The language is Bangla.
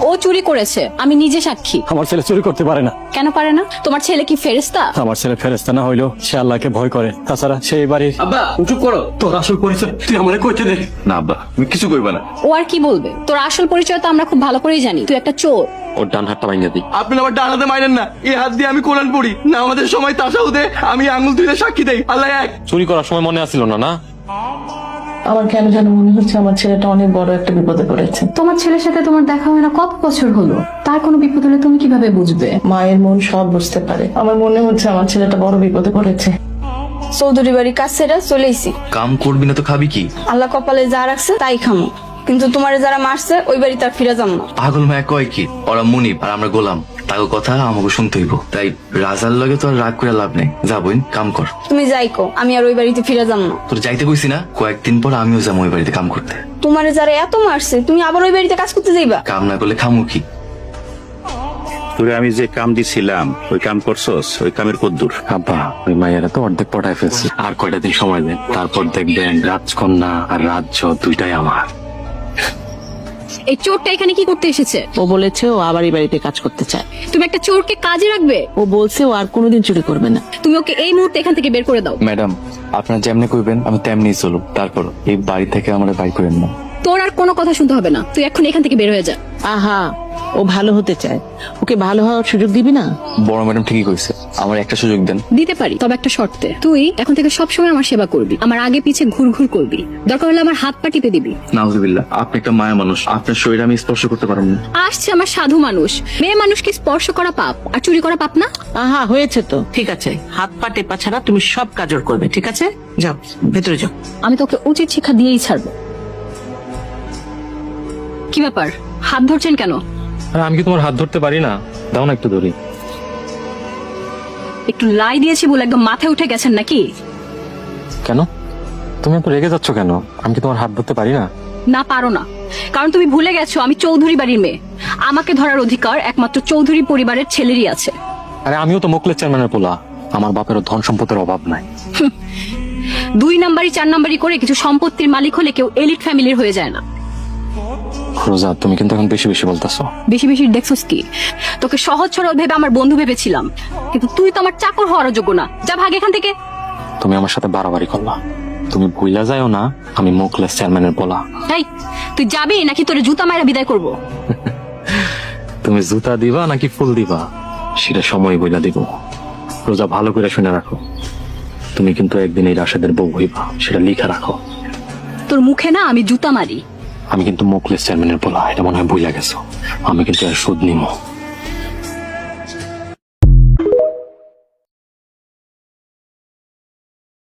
ও চুরি করেছে, আমি নিজে সাক্ষী। আমার ছেলে চুরি করতে পারে না। কেন পারে না? তোমার ছেলে কি ফেরেশতা? আমার ছেলে ফেরেশতা না হইলেও সে আল্লাহকে ভয় করে। তাছাড়া সেই বাড়ির আব্বা চুপ করো। তোর আসল পরিচয় তুই আমারে কইতে দে। না আব্বা তুমি কিছু কইবা না। ও আর কি বলবে? তোর আসল পরিচয় তো আমরা খুব ভালো করেই জানি, তুই একটা চোর। ওর ডান হাতটা ভাঙিয়ে দিই। আপনি আমার ডান হাতে মাইরেন না, এই হাত দিয়ে আমি কোরআন পড়ি না। আমাদের সময় তাসাউদে আমি আঙ্গুল তুলে সাক্ষী দেই আল্লাহ এক। চুরি করার সময় মনে আসছিল না? আমার কেন যেন মনে হচ্ছে আমার ছেলেটা অনেক বড় একটা বিপদে পড়েছে। তোমার ছেলের সাথে তোমার দেখা হয় না কত বছর হলো, তার কোনো বিপদ হলে তুমি কিভাবে বুঝবে? মায়ের মন সব বুঝতে পারে। আমার মনে হচ্ছে আমার ছেলেটা বড় বিপদে পড়েছে। চৌধুরী বাড়ি কাজ সেটা চলেইছি। কাম করবি না তো খাবি কি? আল্লাহ কপালে যা রাখছে তাই খামো, কিন্তু তোমারে যারা মারছে ওই বাড়ি তার ফিরে যাম না। পাগল মায়া কয় কি? ওরা মুনিব আর আমরা গোলাম, তাকে কথা আমাকে শুনতে হইব। তাই রাজার লগে তো আর রাগ করে লাভ নেই। যাবই, কাম কর। তুমি যাই কো, আমি আর ওই বাড়িতে ফিরে যাম না। তোর যাইতে কইছি না, কয়েকদিন পর আমিও যাবো ওই বাড়িতে কাম করতে। তোমারে যারা এত মারছে তুমি আবার ওই বাড়িতে কাজ করতে যাইবা? কাম না করলে খামু কি? তোরে আমি যে কাম দিছিলাম ওই কাম করছস? ওই কামের কদ্দুর? আব্বা ওই মায়েরা তো অর্ধেক পটায় ফেলছি, আর কয়টা দিন সময় দেন, তারপর দেখবেন রাজকন্যা আর রাজ্য দুইটাই আমার। এই চোরটা এখানে কি করতে এসেছে? ও বলেছে ও আবার এই বাড়িতে কাজ করতে চায়। তুমি একটা চোরকে কাজে রাখবে? ও বলছে ও আর কোনোদিন চুরি করবে না। তুমি ওকে এই মুহূর্তে এখান থেকে বের করে দাও। ম্যাডাম আপনার যেমনি কইবেন আমি তেমনি চলুন, তারপর এই বাড়ি থেকে আমরা বাই করেন না। তোর আর কোনো কথা শুনতে হবে না, তুই এখন এখান থেকে বের হয়ে যা। আহা, ও ভালো হতে চায়, ওকে ভালো হওয়ার সুযোগ দিবি না? বড় ম্যাডাম ঠিকই কইছে, আমার একটা সুযোগ দেন। দিতে পারি, তবে একটা শর্তে। তুই এখন থেকে সবসময় আমার সেবা করবি, আমার আগে পিছে ঘুর ঘুর করবি, দরকার হলে আমার হাত পা টিপে দিবি। নাউজুবিল্লাহ, আপনি একটা মায়া মানুষ, আপনার শরীর আমি স্পর্শ করতে পারবো না। আসছে আমার সাধু মানুষ, মেয়ে মানুষকে স্পর্শ করা পাপ, আর চুরি করা পাপ না? আহা, হয়েছে তো, ঠিক আছে। হাত পা টেপা ছাড়া তুমি সব কাজর করবে, ঠিক আছে? যাও ভেতরে যাও। আমি তোকে উচিত শিক্ষা দিয়েই ছাড়বো। কি ব্যাপার, হাত ধরছেন কেন? আরে আমি কি তোমার হাত ধরতে পারি না? দাও না একটু ধরি। একটু লাই দিয়েছি বলে একদম মাথায় উঠে গেছেন নাকি? কেন তুমি এত রেগে যাচ্ছ কেন? আমি কি তোমার হাত ধরতে পারি না? না, পারো না, কারণ তুমি ভুলে গেছো আমি চৌধুরী বাড়ির মেয়ে। আমাকে ধরার অধিকার একমাত্র চৌধুরী পরিবারের ছেলেরই আছে। আরে আমিও তো মোকলেস চেয়ারম্যানের পোলা, আমার বাপেরও ধন সম্পদের অভাব নাই। 2 নাম্বারি 4 নাম্বারি করে কিছু সম্পত্তির মালিক হলে কেউ এলিট ফ্যামিলির হয়ে যায় না। রোজা তুমি কিন্তু এখন বেশি বেশি বলতেছো। বেশি বেশি দেখছস কি? তোকে সহজ সরল ভেবে আমার বন্ধু ভেবেছিলাম, কিন্তু তুই তো আমার চাকর হওয়ার যোগ্য না। যা ভাগ এখান থেকে। তুমি আমার সাথে বাড়াবাড়ি করলা। তুমি ভুইলা যাও না আমি মোকলেস চেয়ারম্যানের পোলা। এই, তুই যাবি নাকি তোরে জুতা মায়েরা বিদায় করবো? তুমি জুতা দিবা নাকি ফুল দিবা সেটা সময় বইলা দিব। রোজা ভালো করে শুনে রাখো, তুমি কিন্তু একদিন এই রাশেদের বউ হইবা, সেটা লিখে রাখো। তোর মুখে না আমি জুতা মারি। আমি কিন্তু মোকলেস চেয়ারম্যানের পোলা, এটা মনে হয় ভুইলা গেছো। আমি কিন্তু এর সুদ নিমো।